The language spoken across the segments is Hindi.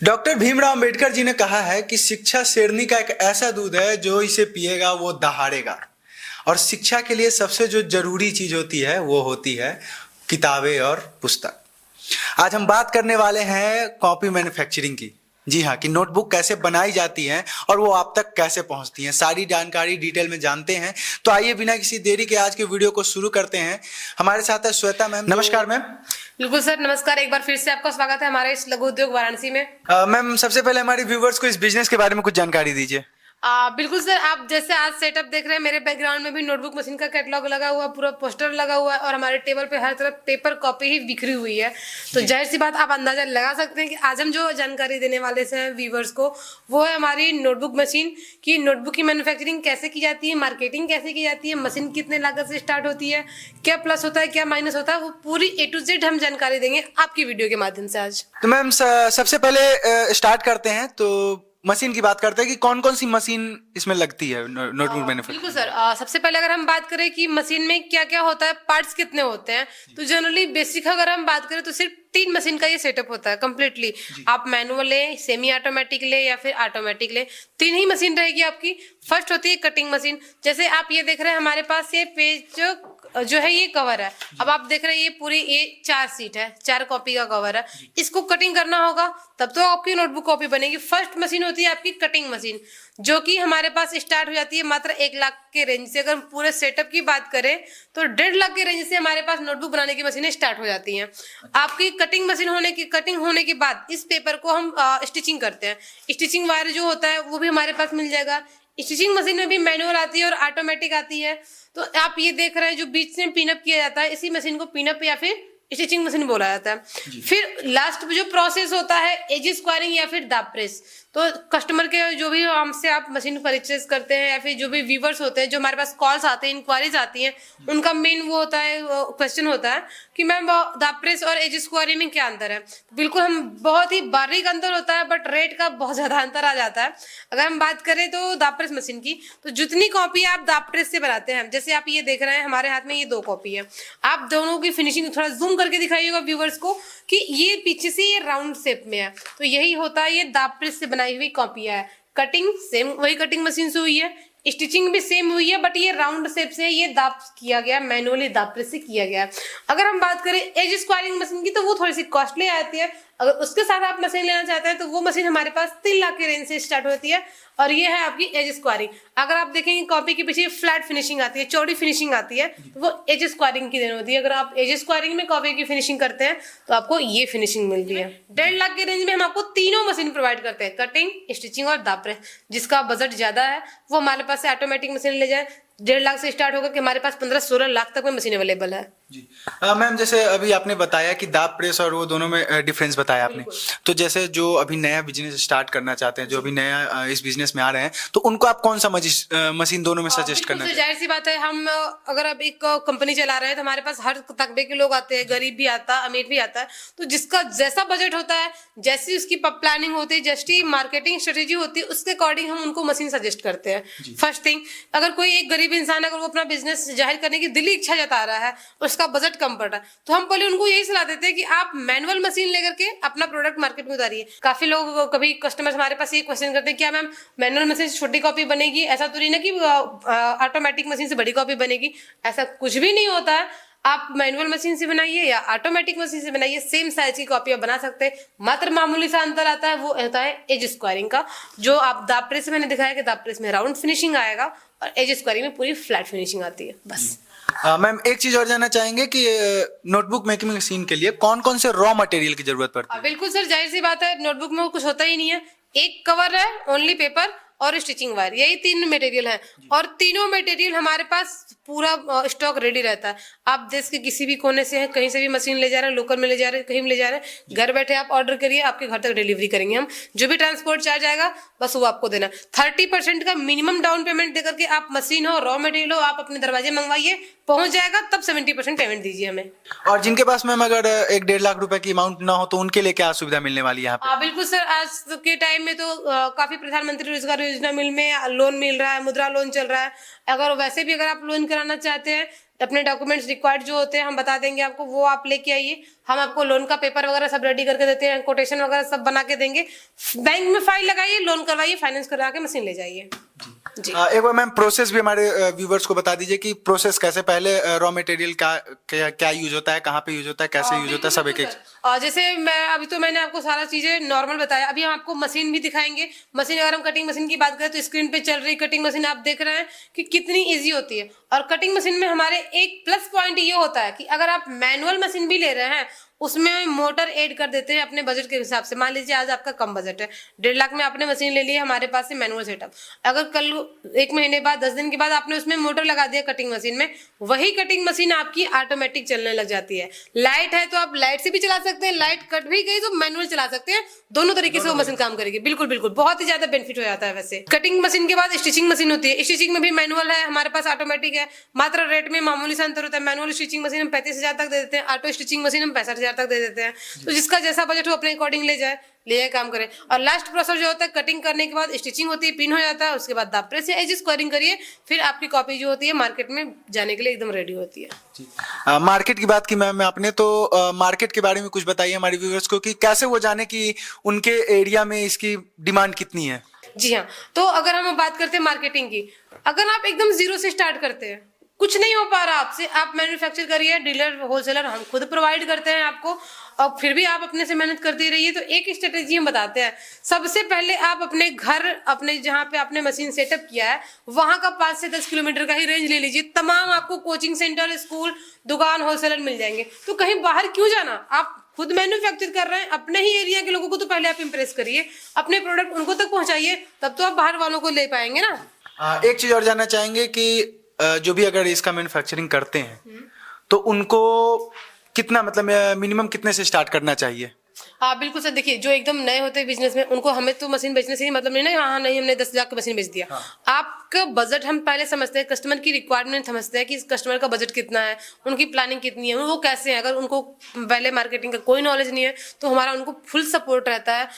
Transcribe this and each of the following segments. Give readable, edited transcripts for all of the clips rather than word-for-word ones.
डॉक्टर भीमराव अंबेडकर जी ने कहा है कि शिक्षा शेरनी का एक ऐसा दूध है जो इसे पिएगा वो दहाड़ेगा। और शिक्षा के लिए सबसे जो जरूरी चीज होती है वो होती है किताबें और पुस्तक। आज हम बात करने वाले हैं कॉपी मैन्युफैक्चरिंग की। जी हाँ, कि नोटबुक कैसे बनाई जाती है और वो आप तक कैसे पहुंचती हैं, सारी जानकारी डिटेल में जानते हैं। तो आइए बिना किसी देरी के आज के वीडियो को शुरू करते हैं। हमारे साथ है श्वेता मैम। नमस्कार मैम। बिल्कुल सर, नमस्कार। एक बार फिर से आपका स्वागत है हमारे इस लघु उद्योग वाराणसी में। मैम, सबसे पहले हमारे व्यूवर्स को इस बिजनेस के बारे में कुछ जानकारी दीजिए। बिल्कुल सर, आप जैसे आज सेटअप देख रहे हैं, मेरे बैकग्राउंड में भी नोटबुक मशीन का कैटलॉग लगा हुआ, पूरा पोस्टर लगा हुआ है और हमारे टेबल पे हर तरफ पेपर कॉपी ही बिखरी हुई है। तो जाहिर सी बात, आप अंदाजा लगा सकते हैं कि आज हम जो जानकारी देने वाले हैं व्यूवर्स को, वो है हमारी नोटबुक मशीन की। नोटबुक की मैन्युफैक्चरिंग कैसे की जाती है, मार्केटिंग कैसे की जाती है, मशीन कितने लागत से स्टार्ट होती है, क्या प्लस होता है, क्या माइनस होता है, वो पूरी A to Z हम जानकारी देंगे आपकी वीडियो के माध्यम से आज। तो मैम, सबसे पहले स्टार्ट करते हैं तो मशीन की बात करते हैं कि कौन कौन सी मशीन इसमें लगती है नोटबुक मैन्युफैक्चरिंग। बिल्कुल सर, सबसे पहले अगर हम बात करें कि मशीन में क्या क्या होता है, पार्ट्स कितने होते हैं, तो जनरली बेसिक अगर हम बात करें तो सिर्फ 3 मशीन का ये सेटअप होता है कम्प्लीटली। आप मैनुअल ले, सेमी ऑटोमेटिक ले या फिर ऑटोमेटिक ले, 3 ही मशीन रहेगी आपकी। फर्स्ट होती है कटिंग मशीन। जैसे आप ये देख रहे हैं हमारे पास ये पेज जो है ये कवर है। अब आप देख रहे हैं ये पूरी ये 4 सीट है, 4 कॉपी का कवर है। इसको कटिंग करना होगा तब तो आपकी नोटबुक कॉपी बनेगी। फर्स्ट मशीन होती है आपकी कटिंग मशीन, जो कि हमारे पास स्टार्ट हो जाती है मात्र 1 लाख के रेंज से। अगर पूरे सेटअप की बात करें तो 1.5 लाख के रेंज से हमारे पास नोटबुक बनाने की मशीनें स्टार्ट हो जाती हैं। आपकी कटिंग मशीन कटिंग होने के बाद इस पेपर को हम स्टिचिंग करते हैं। स्टिचिंग वायर जो होता है वो भी हमारे पास मिल जाएगा। स्टिचिंग मशीन में भी मैनुअल आती है और ऑटोमेटिक आती है। तो आप ये देख रहे हैं जो बीच से पिनअप किया जाता है, इसी मशीन को पिनअप या फिर स्टिचिंग मशीन बोला जाता है। फिर लास्ट जो प्रोसेस होता है एज स्क्वायरिंग या फिर दाब प्रेस। तो कस्टमर के जो भी हमसे आप मशीन परचेज करते हैं या फिर जो भी व्यूवर्स होते हैं, जो हमारे पास कॉल्स आते हैं, इंक्वायरीज आती हैं, उनका मेन वो होता है क्वेश्चन होता है कि मैम दाब प्रेस और एज स्क्वायरिंग में क्या अंतर है। बिल्कुल, हम बहुत ही बारीक अंतर होता है, बट रेट का बहुत ज्यादा अंतर आ जाता है। अगर हम बात करें तो दाब प्रेस मशीन की, तो जितनी कॉपी आप दाब प्रेस से बनाते हैं, जैसे आप ये देख रहे हैं हमारे हाथ में ये 2 कॉपी है। आप दोनों की फिनिशिंग थोड़ा जूम करके दिखाइएगा व्यूवर्स को कि ये पीछे से ये राउंड शेप में है, तो यही होता है ये दाब प्रेस से बनाई हुई कॉपियां है। कटिंग सेम वही कटिंग मशीन से हुई है, स्टिचिंग भी सेम हुई है, बट ये राउंड शेप से ये दाब किया गया, मैनुअली दाब प्रेस से किया गया। अगर हम बात करें एज स्क्वायरिंग मशीन की, तो वो थोड़ी सी कॉस्टली आती है। अगर उसके साथ आप मशीन लेना चाहते हैं तो वो मशीन हमारे पास 3 लाख के रेंज से स्टार्ट होती है और ये है आपकी एज स्क्वायरिंग। अगर आप देखेंगे कॉपी के पीछे फ्लैट फिनिशिंग आती है, चौड़ी फिनिशिंग आती है, तो वो एज स्क्वायरिंग की देन होती है। अगर आप एज स्क्वायरिंग में कॉपी की फिनिशिंग करते हैं तो आपको ये फिनिशिंग मिलती है। 1.5 लाख के रेंज में हम आपको तीनों मशीन प्रोवाइड करते हैं, कटिंग, स्टिचिंग और दाब प्रेस। जिसका बजट ज्यादा है वो हमारे पास से ऑटोमेटिक मशीन ले जाए। 1.5 लाख से स्टार्ट होकर के हमारे पास 15-16 लाख तक में मशीन अवेलेबल है। जी मैम, जैसे अभी आपने बताया कि दाब प्रेस और वो दोनों में डिफरेंस बताया आपने, तो जैसे जो अभी नया बिजनेस स्टार्ट करना चाहते हैं, जो अभी नया इस बिजनेस में आ रहे हैं, तो उनको आप कौन सा मशीन दोनों में सजेस्ट करना चाहिए? जाहिर सी बात है, हम अगर अब एक कंपनी चला रहे हैं तो हमारे पास हर तबके के लोग आते हैं, गरीब भी आता है, अमीर भी आता है। तो जिसका जैसा बजट होता है, जैसी उसकी प्लानिंग होती है, जैसी मार्केटिंग स्ट्रेटेजी होती है, उसके अकॉर्डिंग हम उनको मशीन सजेस्ट करते हैं। फर्स्ट थिंग, अगर कोई एक गरीब इंसान अगर वो अपना बिजनेस जाहिर करने की दिली इच्छा जता रहा है, उसका बजट कम पड़ रहा है, तो हम पहले उनको यही सलाह देते हैं कि आप मैनुअल मशीन लेकर के अपना प्रोडक्ट मार्केट में उतारिए। काफी लोग, कभी कस्टमर्स हमारे पास ये क्वेश्चन करते हैं, क्या मैम मैनुअल मशीन से छोटी कॉपी बनेगी? ऐसा तो नहीं ना कि ऑटोमेटिक मशीन से बड़ी कॉपी बनेगी। ऐसा कुछ भी नहीं होता है। आप मैनुअल मशीन से बनाइए या ऑटोमेटिक मशीन से बनाइए, सेम साइज की कॉपी आप बना सकते हैं। मात्र मामूली सा अंतर आता है, वो होता है एज स्क्वायरिंग का। जो आप दाब प्रेस में मैंने दिखाया कि दाब प्रेस में राउंड फिनिशिंग आएगा और एज स्क्वायरिंग में पूरी फ्लैट फिनिशिंग आती है। बस मैम, एक चीज और जानना चाहेंगे कि नोटबुक मेकिंग मशीन के लिए कौन कौन से रॉ मटेरियल की जरूरत पड़ती है? बिल्कुल सर, जाहिर सी बात है, नोटबुक में कुछ होता ही नहीं है। एक कवर है, ओनली पेपर और स्टिचिंग वायर, यही 3 मटेरियल है और तीनों मटेरियल हमारे पास पूरा स्टॉक रेडी रहता है। आप देश के किसी भी कोने से हैं, कहीं से भी मशीन ले जा रहे हैं, लोकल में ले जा रहे हैं, कहीं में ले जा रहे हैं, घर बैठे आप ऑर्डर करिए, आपके घर तक डिलीवरी करेंगे हम। जो भी ट्रांसपोर्ट चार्ज आएगा बस वो आपको देना। 30% का मिनिमम डाउन पेमेंट देकर के आप मशीन हो, रॉ मटेरियल हो, आप अपने दरवाजे मंगवाइए, पहुंच जाएगा, तब 70% पेमेंट दीजिए हमें। और जिनके पास मैम अगर 1-1.5 लाख रुपए की अमाउंट ना हो तो उनके लिए क्या सुविधा मिलने वाली है यहाँ पे? बिल्कुल सर, आज के टाइम में तो काफी प्रधानमंत्री रोजगार योजना मिल में लोन मिल रहा है, मुद्रा लोन चल रहा है। अगर वैसे भी अगर आप लोन कराना चाहते हैं, अपने डॉक्यूमेंट्स रिक्वायर्ड जो होते हैं हम बता देंगे आपको, वो आप लेके आइए। हम आपको लोन का पेपर वगैरह सब रेडी करके देते हैं, कोटेशन वगैरह सब बना के देंगे। बैंक में फाइल लगाइए, लोन करवाइए, फाइनेंस करा के मशीन ले जाइए जी। एक बार मैम प्रोसेस भी हमारे व्यूवर्स को बता दीजिए कि प्रोसेस कैसे, पहले रॉ मटेरियल का क्या यूज होता है, कहाँ पे यूज होता है, कैसे यूज होता है, सब एक एक। और जैसे मैंने आपको सारा चीजें नॉर्मल बताया, अभी हम आपको मशीन भी दिखाएंगे। मशीन, अगर हम कटिंग मशीन की बात करें तो स्क्रीन पे चल रही कटिंग मशीन आप देख रहे हैं कि कितनी इजी होती है। और कटिंग मशीन में हमारे एक प्लस पॉइंट ये होता है कि अगर आप मैनुअल मशीन भी ले रहे हैं उसमें मोटर ऐड कर देते हैं अपने बजट के हिसाब से। मान लीजिए आज आपका कम बजट है, 1.5 लाख में आपने मशीन ले ली है हमारे पास से मैनुअल सेटअप, अगर कल 1 महीने बाद 10 दिन के बाद आपने उसमें मोटर लगा दिया कटिंग मशीन में, वही कटिंग मशीन आपकी ऑटोमेटिक चलने लग जाती है। लाइट है तो आप लाइट से भी चला सकते हैं, लाइट कट भी गई तो मैनुअल चला सकते हैं, दोनों तरीके से वो मशीन काम करेगी। बिल्कुल बिल्कुल, बहुत ही ज्यादा बेनिफिट हो जाता है। वैसे कटिंग मशीन के बाद स्टिचिंग मशीन होती है, स्टिचिंग में भी मैनुअल है, हमारे पास ऑटोमेटिक है। मात्र रेट में मामूली सा अंतर होता है, मैनुअल स्टिचिंग मशीन हम 35,000 तक दे देते हैं, ऑटो स्टिचिंग मशीन हम 65,000 तक दे देते हैं। तो जिसका जैसा बजट हो अपने अकॉर्डिंग ले जाए काम करें। और लास्ट प्रोसेस जो होता है कटिंग करने के बाद स्टिचिंग होती है, पिन हो जाता है, उसके बाद दाब प्रेस या एज स्क्वायरिंग करिए, फिर आपकी कॉपी जो होती है मार्केट में जाने के लिए एकदम रेडी होती है। मार्केट की बात की मैम आपने, तो मार्केट के बारे में कुछ बताइए हमारे व्यूअर्स को कि कैसे वो जाने कि उनके एरिया में इसकी डिमांड कितनी है। जी हाँ, तो अगर हम बात करते हैं मार्केटिंग की, अगर आप एकदम जीरो से स्टार्ट करते हैं, कुछ नहीं हो पा रहा आपसे, आप मैन्युफैक्चर करिए, डीलर होलसेलर हम खुद प्रोवाइड करते हैं आपको, और फिर भी आप अपने से मेहनत करते रहिए। तो एक स्ट्रेटेजी हम बताते हैं, सबसे पहले आप अपने घर, अपने जहाँ पे आपने मशीन सेटअप किया है वहां का 5 से 10 किलोमीटर का ही रेंज ले लीजिए। तमाम आपको कोचिंग सेंटर, स्कूल, दुकान, होलसेलर मिल जाएंगे। तो कहीं बाहर क्यों जाना, आप खुद मैन्युफैक्चर कर रहे हैं, अपने ही एरिया के लोगों को तो पहले आप इंप्रेस करिए, अपने प्रोडक्ट उनको तक पहुंचाइए, तब तो आप बाहर वालों को ले पाएंगे ना। एक चीज और जानना चाहेंगे कि जो भी अगर इसका मैन्युफैक्चरिंग करते हैं तो उनको कितना, मतलब मिनिमम कितने से स्टार्ट करना चाहिए। हाँ बिल्कुल सर, देखिए जो एकदम नए होते हैं बिजनेस में, उनको हमें तो मशीन बेचने से ही मतलब नहीं, हाँ नहीं हमने 10,000 की मशीन बेच दिया। आपका बजट हम पहले समझते हैं, कस्टमर की रिक्वायरमेंट समझते हैं कि कस्टमर का बजट कितना है, उनकी प्लानिंग कितनी है, वो कैसे है। अगर उनको पहले मार्केटिंग का कोई नॉलेज नहीं है तो हमारा उनको फुल सपोर्ट रहता है,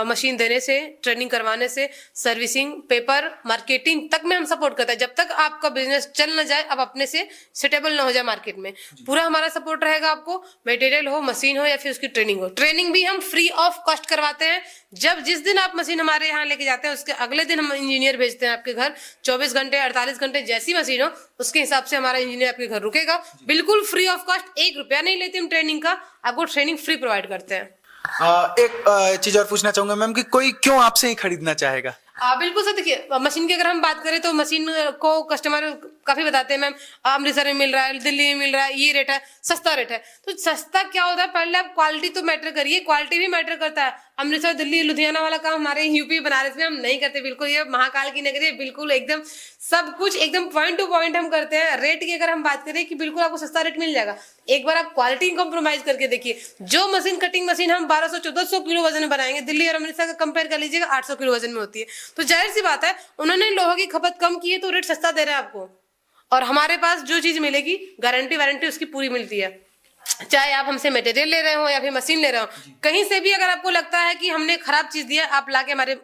मशीन देने से, ट्रेनिंग करवाने से, सर्विसिंग, पेपर, मार्केटिंग तक में हम सपोर्ट करते हैं। जब तक आपका बिजनेस चल न जाए, अब अपने से सेटेबल ना हो जाए मार्केट में, पूरा हमारा सपोर्ट रहेगा आपको। मटेरियल हो, मशीन हो या फिर उसकी ट्रेनिंग हो, ट्रेनिंग भी हम फ्री ऑफ कॉस्ट करवाते हैं। जिस दिन आप मशीन हमारे यहाँ लेके जाते हैं उसके अगले दिन हम इंजीनियर भेजते हैं आपके घर, 24 घंटे 48 घंटे जैसी मशीन हो उसके हिसाब से हमारा इंजीनियर आपके घर रुकेगा, बिल्कुल फ्री ऑफ कॉस्ट। 1 रुपया नहीं लेते हम ट्रेनिंग का, आपको ट्रेनिंग फ्री प्रोवाइड करते हैं। एक चीज और पूछना चाहूंगा मैम कि कोई क्यों आपसे ही खरीदना चाहेगा। बिल्कुल सर, देखिए मशीन की अगर हम बात करें तो मशीन को कस्टमर काफी बताते हैं, मैम अमृतसर में मिल रहा है, दिल्ली में मिल रहा है, ये रेट है, सस्ता रेट है। तो सस्ता क्या होता है, पहले आप क्वालिटी तो मैटर करिए, क्वालिटी भी मैटर करता है। अमृतसर, दिल्ली, लुधियाना वाला काम हमारे यूपी बनारस में हम नहीं करते, बिल्कुल ये महाकाल की नगरी है, बिल्कुल एकदम सब कुछ एकदम पॉइंट टू पॉइंट हम करते हैं। रेट की अगर हम बात करें कि बिल्कुल आपको सस्ता रेट मिल जाएगा, एक बार आप क्वालिटी कॉम्प्रोमाइज करके देखिए। जो मशीन कटिंग मशीन हम 1200-1400 किलो वजन में बनाएंगे, दिल्ली और अमृतसर का कंपेयर कर लीजिएगा 800 किलो वजन में होती है। तो जाहिर सी बात है उन्होंने लोहे की खपत कम की है तो रेट सस्ता दे रहे हैं आपको, और हमारे पास जो चीज मिलेगी गारंटी वारंटी उसकी पूरी मिलती है। चाहे आप हमसे मटेरियल ले रहे हो या फिर मशीन ले रहे हो, कहीं से भी अगर आपको लगता है कि हमने खराब चीज दिया, आप लाके हमारे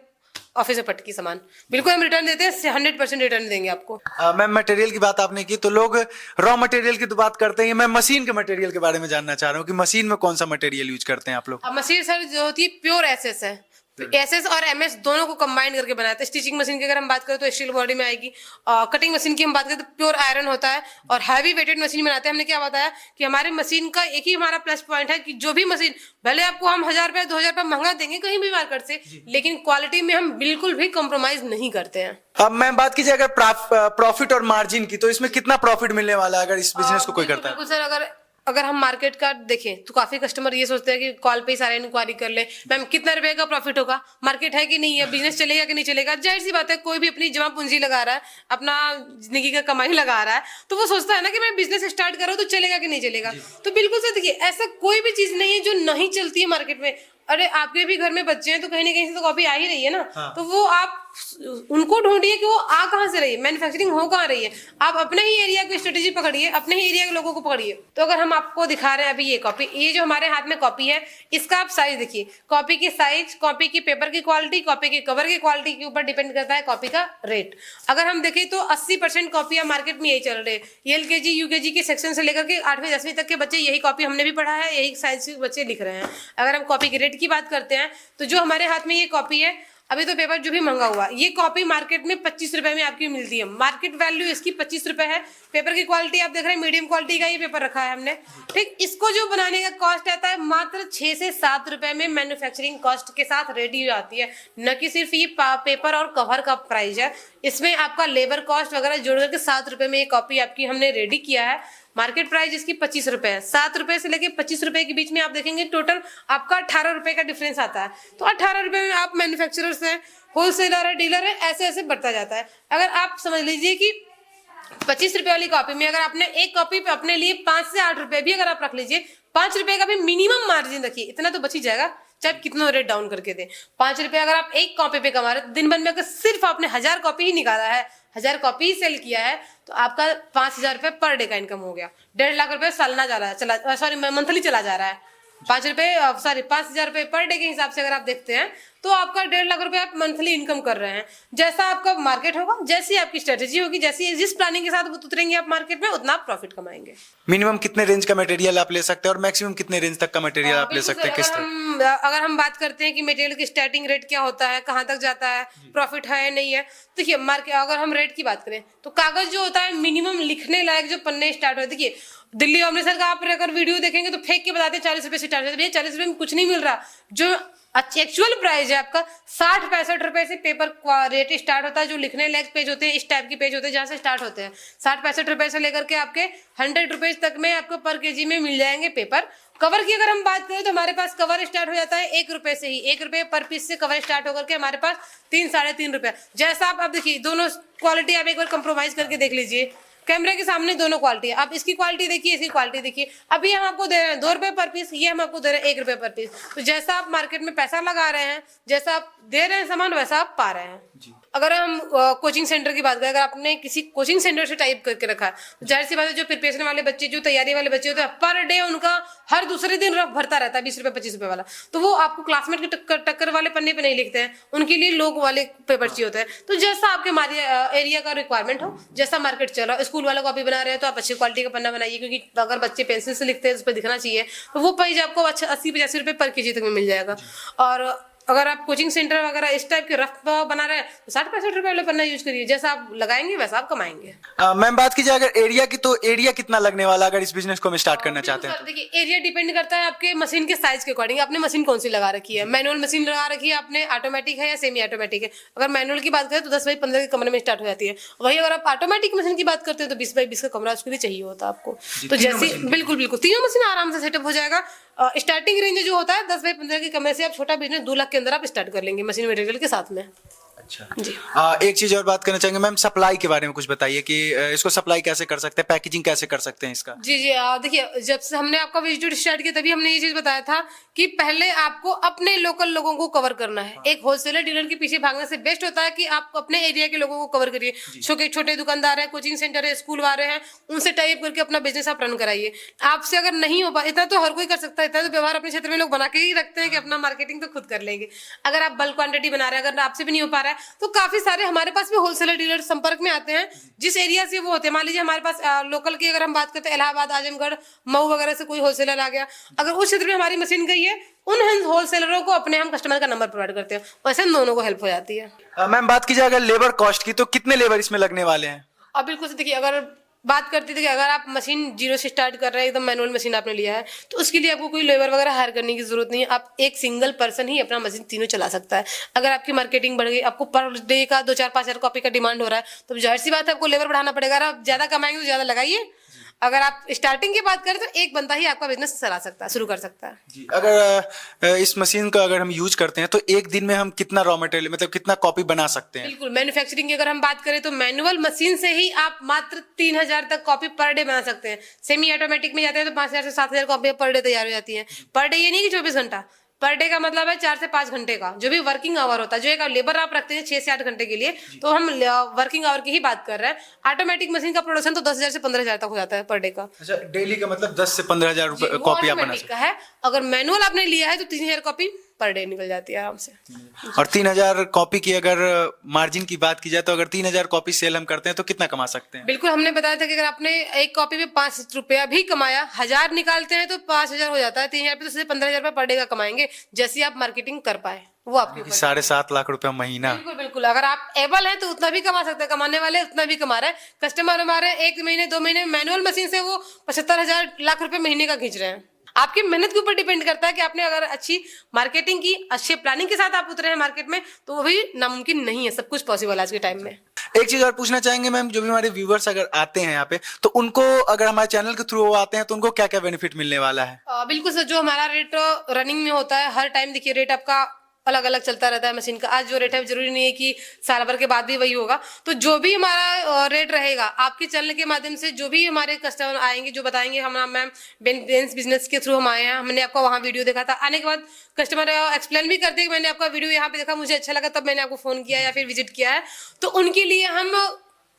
ऑफिस में पटकी सामान, बिल्कुल हम रिटर्न देते हैं, 100% रिटर्न देंगे आपको। मैम मटेरियल की बात आपने की तो लोग रॉ मटेरियल की तो बात करते हैं, मैं मशीन के मटेरियल के बारे में जानना चाह रहा हूँ कि मशीन में कौन सा मटेरियल यूज करते हैं आप लोग। मशीन सर जो होती है प्योर एसएस है, एसएस और एमएस दोनों को कंबाइन करके बनाते हैं। स्टिचिंग मशीन की अगर हम बात करें तो स्टील बॉडी में आएगी, कटिंग मशीन की हम बात करें तो प्योर आयरन होता है, और हैवी वेटेड मशीन बनाते हैं। हमने क्या बताया कि हमारे मशीन का एक ही हमारा प्लस पॉइंट है कि जो भी मशीन, भले आपको हम 1000 रुपया 2000 रुपया महंगा देंगे कहीं भी मार्केट से, लेकिन क्वालिटी में हम बिल्कुल भी कॉम्प्रोमाइज नहीं करते हैं। अब मैं बात कीजिए अगर प्रॉफिट और मार्जिन की, तो इसमें कितना प्रॉफिट मिलने वाला है अगर इस बिजनेस को कोई करता है। बिल्कुल सर, अगर हम मार्केट का देखें तो काफी कस्टमर ये सोचते हैं कि कॉल पे ही सारे इंक्वायरी कर ले, मैम कितना रुपए का प्रॉफिट होगा, मार्केट है कि नहीं है, बिजनेस चलेगा कि नहीं चलेगा। जाहिर सी बात है कोई भी अपनी जमा पूंजी लगा रहा है, अपना जिंदगी का कमाई लगा रहा है, तो वो सोचता है ना कि मैं बिजनेस स्टार्ट कर रहा हूँ तो चलेगा कि नहीं चलेगा। तो बिल्कुल सर देखिए, ऐसा कोई भी चीज नहीं है जो नहीं चलती है मार्केट में। अरे आपके भी घर में बच्चे हैं तो कहीं ना कहीं से तो कॉपी आ ही रही है ना। तो वो आप उनको ढूंढिए कि वो आ कहाँ से रही है, मैन्युफैक्चरिंग हो कहाँ रही है। आप अपने ही एरिया की स्ट्रेटेजी पकड़िए, अपने ही एरिया के लोगों को पकड़िए। तो अगर हम आपको दिखा रहे हैं अभी ये कॉपी, ये जो हमारे हाथ में कॉपी है, इसका आप साइज देखिए, कॉपी की साइज, कॉपी की पेपर की क्वालिटी, कॉपी की कवर की क्वालिटी के ऊपर डिपेंड करता है कॉपी का रेट। अगर हम देखें तो 80% कॉपियां मार्केट में यही चल रहे हैं। LKG UKG के सेक्शन से लेकर के 8वीं 10वीं तक के बच्चे यही कॉपी, हमने भी पढ़ा है, यही साइज के बच्चे लिख रहे हैं। अगर हम कॉपी के रेट की बात करते हैं तो जो हमारे हाथ में ये कॉपी है, अभी तो पेपर जो भी महंगा हुआ, ये कॉपी मार्केट में 25 रुपए में आपकी मिलती है। मार्केट वैल्यू इसकी 25 रुपए है। पेपर की क्वालिटी आप देख रहे हैं, मीडियम क्वालिटी का ये पेपर रखा है हमने, ठीक। इसको जो बनाने का कॉस्ट आता है मात्र 6 से 7 रुपए में मैन्युफैक्चरिंग कॉस्ट के साथ रेडी हो जाती है। न कि सिर्फ ये पेपर और कवर का प्राइस है, इसमें आपका लेबर कॉस्ट वगैरह जोड़ करके 7 रुपए में ये कॉपी आपकी हमने रेडी किया है। मार्केट प्राइस इसकी 25 रुपए है। 7 रुपए से लेके 25 रुपए के बीच में आप देखेंगे टोटल आपका 18 रुपए का डिफरेंस आता है। तो 18 रुपए में आप मैन्युफैक्चरर्स हैं, होलसेलर है, डीलर है, ऐसे ऐसे बढ़ता जाता है। अगर आप समझ लीजिए कि 25 रुपए वाली कॉपी में अगर आपने एक कॉपी पे अपने लिए 5 से 8 रुपए भी अगर आप रख लीजिए, 5 रुपए का भी मिनिमम मार्जिन रखिए, इतना तो बच ही जाएगा, चाहे कितना रेट डाउन करके दे। 5 रुपए अगर आप एक कॉपी पे कमा रहे, दिन भर में अगर सिर्फ आपने 1000 कॉपी ही निकाला है, 1000 कॉपी ही सेल किया है, तो आपका 5000 रुपए पर डे का इनकम हो गया। 1.5 लाख रुपए सालाना जा रहा है, सॉरी मंथली चला जा रहा है। 5,000 रुपए पर डे के हिसाब से अगर आप देखते हैं तो आपका 1.5 लाख रुपए आप मंथली इनकम कर रहे हैं। जैसा आपका मार्केट होगा, जैसी आपकी स्ट्रेटेजी होगी, जैसी जिस प्लानिंग के साथ उतरेंगे आप मार्केट में, उतना आप प्रॉफिट कमाएंगे। मिनिमम कितने रेंज का मटेरियल आप ले सकते हैं और मैक्सिमम कितने रेंज तक का मटेरियल आप ले सकते हैं, किस तरह? अगर हम बात करते हैं कि मटेरियल की स्टार्टिंग रेट क्या होता है, कहाँ तक जाता है, प्रॉफिट है या नहीं है, तो देखिए मार्केट, अगर हम रेट की बात करें तो कागज जो होता है मिनिमम लिखने लायक जो पन्ने स्टार्ट होते, देखिए दिल्ली अमृतसर का आप अगर वीडियो देखेंगे तो फेंक के बताते हैं 40 रुपए से स्टार्ट होता है। भैया 40 रुपए में कुछ नहीं मिल रहा। जो अच्छा एक्चुअल प्राइस है आपका 60-65 रुपए से पेपर रेट स्टार्ट होता है। जो लिखने लायक पेज होते हैं, इस टाइप के पेज होते हैं जहाँ से स्टार्ट होते हैं, 60-65 रुपए से लेकर के आपके 100 रुपीज तक में आपको पर केजी में मिल जाएंगे पेपर। कवर की अगर हम बात करें तो हमारे पास कवर स्टार्ट हो जाता है 1 रुपए से ही। 1 रुपए पर पीस से कवर स्टार्ट होकर के हमारे पास 3-3.5 रुपए। जैसा आप अब देखिए दोनों क्वालिटी आप एक बार कंप्रोमाइज करके देख लीजिए, कैमरे के सामने दोनों क्वालिटी है। आप इसकी क्वालिटी देखिए, इसकी क्वालिटी देखिए। अभी हम आपको दे रहे हैं 2 रुपए पर पीस, ये हम आपको दे रहे हैं 1 रुपए पर पीस। तो जैसा आप मार्केट में पैसा लगा रहे हैं, जैसा आप दे रहे हैं सामान, वैसा आप पा रहे हैं जी। अगर हम कोचिंग सेंटर की बात करें, अगर आपने किसी कोचिंग सेंटर से टाइप करके रखा है तो जाहिर सी बात है जो प्रिपरेशन वाले बच्चे, जो तैयारी वाले बच्चे होते हैं, पर डे उनका हर दूसरे दिन रफ भरता रहता है 20 रुपए 25 रुपए वाला। तो वो आपको क्लासमेट के टक्कर वाले पन्ने पे नहीं लिखते हैं, उनके लिए लोग वाले पेपर चाहिए होते हैं। तो जैसा आपके एरिया का रिक्वायरमेंट हो, जैसा मार्केट चल रहा है, स्कूल वाला कॉपी बना रहे हैं तो आप अच्छी क्वालिटी का पन्ना बनाइए, क्योंकि अगर बच्चे पेंसिल से लिखते हैं उस पर दिखना चाहिए। तो वो पेज आपको अच्छा 80-85 रुपए पर केजी तक में मिल जाएगा। और अगर आप कोचिंग सेंटर वगैरह इस टाइप के रफ बना रहे हैं तो 60-65 रुपए वाले पन्ना यूज करिए। जैसा आप लगाएंगे वैसा आप कमाएंगे। मैम बात कीजिए अगर एरिया की, तो एरिया कितना लगने वाला अगर इस बिजनेस को हम स्टार्ट करना चाहते हैं? देखिए एरिया डिपेंड करता है आपके मशीन के साइज के अकॉर्डिंग। आपने मशीन कौन सी लगा रखी है, मैनुअल मशीन लगा रखी है आपने, ऑटोमेटिक है या सेमी ऑटोमेटिक है। अगर मैनुअल की बात करें तो 10 बाई 15 के कमरे में स्टार्ट हो जाती है। वही अगर आप ऑटोमेटिक मशीन की बात करते हैं तो 20 बाई 20 का कमरा उसके लिए चाहिए होता है आपको। तो जैसे बिल्कुल बिल्कुल तीनों मशीन आराम से सेटअप हो जाएगा। स्टार्टिंग रेंज जो होता है 10 बाई 15 के कमरे से आप छोटा बिजनेस 2 लाख के अंदर आप स्टार्ट कर लेंगे मशीन मटेरियल के साथ में। अच्छा जी। एक चीज और बात करना चाहेंगे मैम, सप्लाई के बारे में कुछ बताइए कि इसको सप्लाई कैसे कर सकते हैं, पैकेजिंग कैसे कर सकते हैं इसका? जी जी देखिए जब से हमने आपका विजिट स्टार्ट किया तभी हमने ये चीज बताया था कि पहले आपको अपने लोकल लोगों को कवर करना है। एक होलसेलर डीलर के पीछे भागने से बेस्ट होता है कि आप अपने एरिया के लोगों को कवर करिए। छोटे दुकानदार है, कोचिंग सेंटर है, स्कूल वाले हैं, उनसे टाइप करके अपना बिजनेस आप रन कराइए। आपसे अगर नहीं हो पाए, इतना तो हर कोई कर सकता है, इतना तो व्यवहार अपने क्षेत्र में लोग बना के ही रखते हैं कि अपना मार्केटिंग तो खुद कर लेंगे। अगर आप बल्क क्वांटिटी बना रहे हैं, अगर आपसे भी नहीं हो पा रहा है तो काफी सारे हमारे पास भी होलसेलर डीलर संपर्क में आते हैं जिस एरिया से वो होते हैं। मान लीजिए हमारे पास लोकल की अगर हम बात करते हैं इलाहाबाद, आजमगढ़, मऊ वगैरह से कोई होलसेलर आ गया, अगर उस क्षेत्र में हमारी मशीन गई है, उन होलसेलरों को अपने हम कस्टमर का नंबर प्रोवाइड करते हैं। वैसे हम दोनों को हेल्प हो जाती है। मैम बात कीजिए अगर लेबर कॉस्ट की, तो कितने लेबर इसमें लगने वाले हैं? अब बिल्कुल से देखिए, अगर बात करते थे कि अगर आप मशीन जीरो से स्टार्ट कर रहे हैं, एकदम मैनुअल मशीन आपने लिया है, तो उसके लिए आपको कोई लेबर वगैरह हायर करने की जरूरत नहीं है। आप एक सिंगल पर्सन ही अपना मशीन तीनों चला सकता है। अगर आपकी मार्केटिंग बढ़ गई, आपको पर डे का 2-4-5 कॉपी का डिमांड हो रहा है, तो जाहिर सी बात है आपको लेबर बढ़ाना पड़ेगा। अगर आप ज्यादा कमाएंगे तो ज्यादा लगाइए। अगर आप स्टार्टिंग की बात करें तो एक बंदा ही आपका बिजनेस चला सकता है, शुरू कर सकता है जी। अगर इस मशीन को अगर हम यूज करते हैं तो एक दिन में हम कितना रॉ मटेरियल, मतलब कितना कॉपी बना सकते हैं? बिल्कुल, मैन्युफैक्चरिंग की अगर हम बात करें तो मैनुअल मशीन से ही आप मात्र 3000 तक कॉपी पर डे बना सकते हैं। सेमी ऑटोमेटिक में जाते हैं तो 5000 से 7000 कॉपी पर डे तैयार हो जाती है। पर डे ये नहीं कि 24 घंटा, पर डे का मतलब है 4 से 5 घंटे का, जो भी वर्किंग आवर होता है, जो एक लेबर आप रखते हैं 6 से 8 घंटे के लिए, तो हम वर्किंग आवर की ही बात कर रहे हैं। ऑटोमेटिक मशीन का प्रोडक्शन तो 10,000 से 15,000 तक हो जाता है पर डे का। अच्छा, डेली का मतलब 10 से 15,000 जी, वो कॉपी आप बना ऑटोमेटिक का है। अगर मैनुअल आपने लिया है तो 3,000 कॉपी पर डे निकल जाती है आराम से। सकते। और 3,000 कॉपी की अगर मार्जिन की बात की जाए तो अगर 3,000 कॉपी सेल हम करते हैं तो कितना कमा सकते हैं? बिल्कुल, हमने बताया था कि अगर आपने एक कॉपी पे 5 रुपया भी कमाया, 1,000 निकालते हैं तो 5,000 हो जाता है। 3,000 पे तो सीधे 15,000 रुपये पर डे का कमाएंगे, जैसे आप मार्केटिंग कर पाए, वो आपके ऊपर। 7.5 लाख रुपया महीना। बिल्कुल बिल्कुल, अगर आप एबल हैं तो उतना भी कमा सकते हैं, कमाने वाले उतना भी कमा रहे हैं। कस्टमर हमारे 1 महीने 2 महीने मैनुअल मशीन से वो 75,000 लाख रुपए महीने का खींच रहे हैं। आपकी मेहनत के ऊपर डिपेंड करता है कि आपने अगर अच्छी मार्केटिंग की, अच्छे प्लानिंग के साथ आप उतरे हैं मार्केट में, तो वो भी नामुमकिन नहीं है, सब कुछ पॉसिबल आज के टाइम में। एक चीज और पूछना चाहेंगे मैम, जो भी हमारे व्यूवर्स अगर आते हैं यहाँ पे, तो उनको अगर हमारे चैनल के थ्रू वो आते हैं तो उनको क्या क्या बेनिफिट मिलने वाला है? बिल्कुल सर, जो हमारा रेट रनिंग में होता है हर टाइम, देखिए रेट आपका अलग अलग चलता रहता है मशीन का। आज जो रेट है जरूरी नहीं है कि साल भर के बाद भी वही होगा। तो जो भी हमारा रेट रहेगा, आपके चैनल के माध्यम से जो भी हमारे कस्टमर आएंगे, जो बताएंगे हम मैम बेंस बिजनेस के थ्रू हम आए हैं, हमने आपका वहाँ वीडियो देखा था, आने के बाद कस्टमर एक्सप्लेन भी करते हैं कि मैंने आपका वीडियो यहाँ पे देखा, मुझे अच्छा लगा, तब मैंने आपको फोन किया या फिर विजिट किया है। तो उनके लिए हम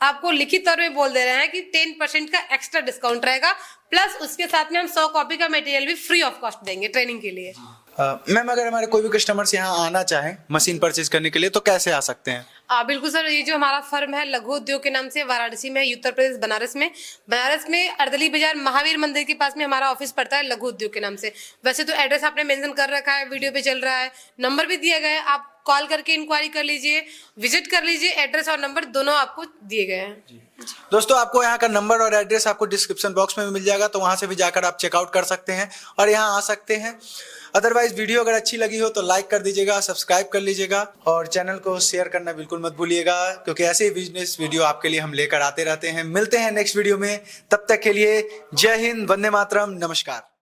आपको लिखित तौर में बोल दे रहे हैं कि 10% का एक्स्ट्रा डिस्काउंट रहेगा, प्लस उसके साथ में हम 100 कॉपी का मटेरियल भी फ्री ऑफ कॉस्ट देंगे ट्रेनिंग के लिए। मैम, अगर हमारे कोई भी कस्टमर्स यहाँ आना चाहे मशीन परचेज करने के लिए तो कैसे आ सकते हैं? बिल्कुल सर, ये जो हमारा फर्म है लघु उद्योग के नाम से वाराणसी में, उत्तर प्रदेश बनारस में अर्दली बाजार महावीर मंदिर के पास में हमारा ऑफिस पड़ता है लघु उद्योग के नाम से। वैसे तो एड्रेस आपने मेंशन कर रखा है, वीडियो पे चल रहा है, नंबर भी दिया गया है, आप कॉल करके इंक्वायरी कर लीजिए, विजिट कर लीजिए, एड्रेस और नंबर दोनों आपको दिए गए हैं। दोस्तों, आपको यहाँ का नंबर और एड्रेस आपको डिस्क्रिप्शन बॉक्स में भी मिल जाएगा, तो वहां से भी जाकर आप चेकआउट कर सकते हैं और यहाँ आ सकते हैं। अदरवाइज वीडियो अगर अच्छी लगी हो तो लाइक कर दीजिएगा, सब्सक्राइब कर लीजिएगा और चैनल को शेयर करना बिल्कुल मत भूलिएगा, क्योंकि ऐसे ही बिजनेस वीडियो आपके लिए हम लेकर आते रहते हैं। मिलते हैं नेक्स्ट वीडियो में, तब तक के लिए जय हिंद, वंदे मातरम, नमस्कार।